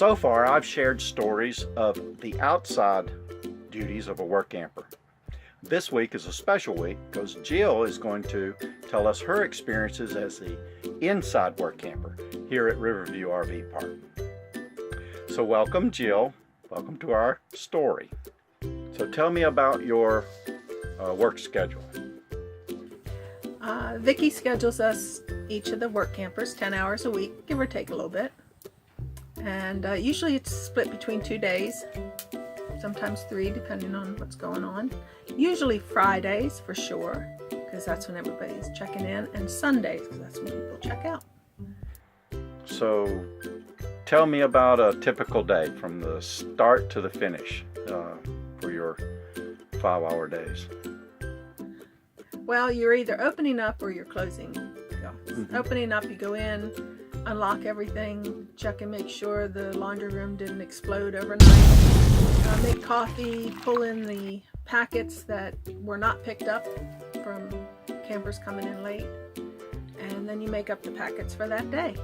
So far, I've shared stories of the outside duties of a work camper. This week is a special week because Jill is going to tell us her experiences as the inside work camper here at Riverview RV Park. So welcome, Jill. Welcome to our story. So tell me about your work schedule. Vicki schedules us, each of the work campers, 10 hours a week, give or take a little bit. And usually it's split between 2 days, sometimes 3, depending on what's going on. Usually Fridays for sure, because that's when everybody's checking in, and Sundays, because that's when people check out. So tell me about a typical day from the start to the finish for your 5-hour days. Well, you're either opening up or you're closing the office. Mm-hmm. Opening up, you go in, unlock everything, check and make sure the laundry room didn't explode overnight, make coffee, pull in the packets that were not picked up from campers coming in late, and then you make up the packets for that day.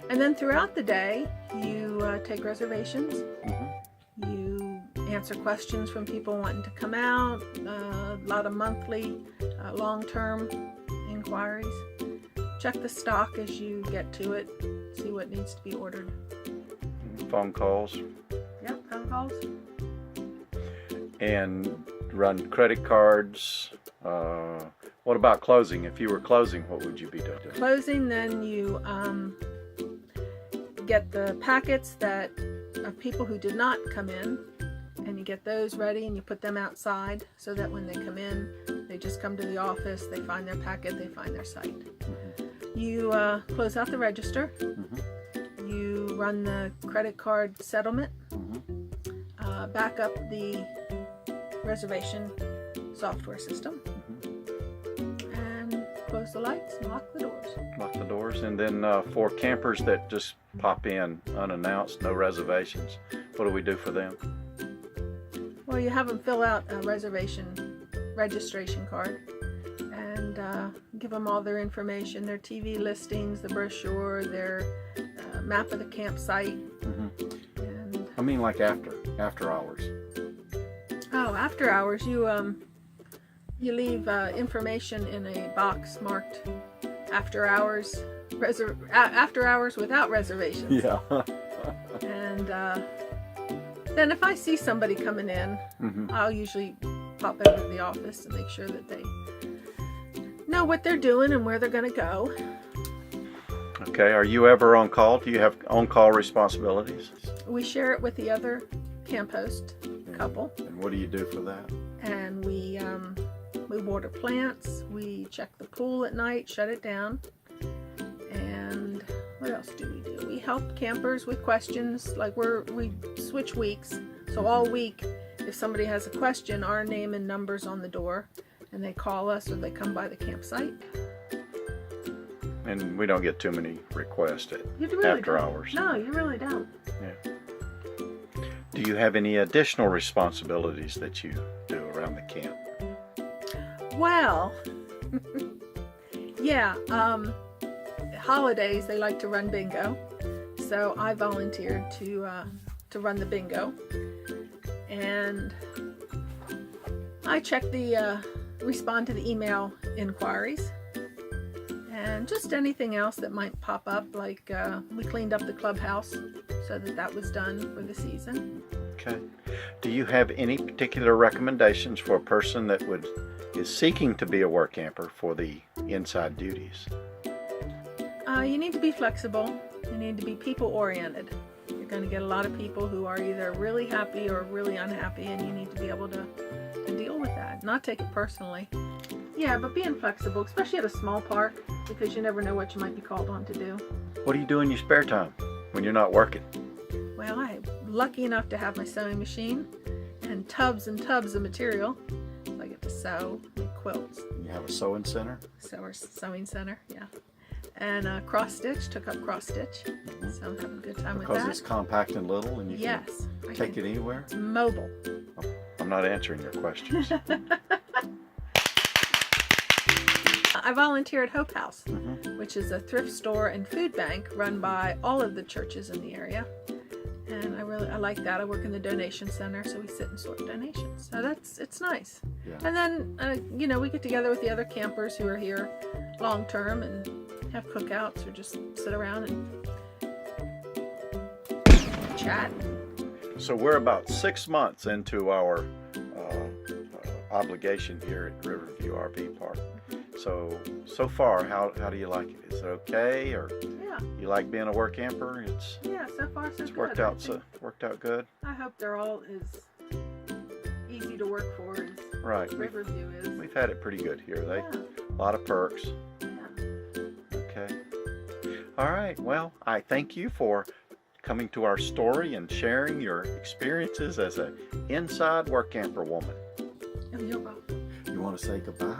And then throughout the day, you take reservations. Mm-hmm. You answer questions from people wanting to come out, a lot of monthly, long-term inquiries. Check the stock as you get to it, see what needs to be ordered. Phone calls. Yep, phone calls. And run credit cards. What about closing? If you were closing, what would you be doing? Closing, then you get the packets that of people who did not come in, and you get those ready and you put them outside so that when they come in, they just come to the office, they find their packet, they find their site. Mm-hmm. You close out the register. Mm-hmm. You run the credit card settlement. Mm-hmm. Back up the reservation software system. Mm-hmm. And close the lights and lock the doors. Lock the doors. And then for campers that just pop in unannounced, no reservations, what do we do for them? Well, you have them fill out a registration card and give them all their information, their TV listings, the brochure, their map of the campsite. Mm-hmm. And I mean, like after hours. Oh, after hours, you leave information in a box marked after hours, after hours without reservations. Yeah. And then if I see somebody coming in, mm-hmm. I'll usually pop over to the office and make sure that they know what they're doing and where they're going to go. Okay, are you ever on call? Do you have on-call responsibilities? We share it with the other camp host couple. And what do you do for that? And we water plants, we check the pool at night, shut it down, and what else do we do? We help campers with questions, like we switch weeks, so all week if somebody has a question, our name and number's on the door, and they call us or they come by the campsite. And we don't get too many requests after hours. No, you really don't. Yeah. Do you have any additional responsibilities that you do around the camp? Well, yeah, holidays they like to run bingo, so I volunteered to run the bingo, and I check respond to the email inquiries, and just anything else that might pop up, like we cleaned up the clubhouse so that was done for the season. Okay. Do you have any particular recommendations for a person that is seeking to be a work camper for the inside duties? You need to be flexible. You need to be people-oriented. You're going to get a lot of people who are either really happy or really unhappy, and you need to be able to deal with that, not take it personally. Yeah, but being flexible, especially at a small park, because you never know what you might be called on to do. What do you do in your spare time when you're not working? Well, I'm lucky enough to have my sewing machine and tubs of material. So I get to sew, make quilts. You have a sewing center? Sewing center, yeah. And cross stitch, took up cross stitch. Mm-hmm. So I'm having a good time with that. Because it's compact and little and you can take it anywhere? It's mobile. Oh, I'm not answering your questions. I volunteer at Hope House, which is a thrift store and food bank run by all of the churches in the area. And I like that. I work in the donation center, so we sit and sort donations. So it's nice. Yeah. And then, you know, we get together with the other campers who are here long term and have cookouts or just sit around and chat. So we're about 6 months into our obligation here at Riverview RV Park. So far, how do you like it? Is it okay, or Yeah. you like being a work camper? Yeah, so far so It's good. worked out good. I hope they're all as easy to work for as Right. Riverview is. We've had it pretty good here. Yeah. A lot of perks. Yeah. Okay. All right. Well, I thank you for coming to our story and sharing your experiences as an inside work camper woman. Oh, you're welcome. You want to say goodbye?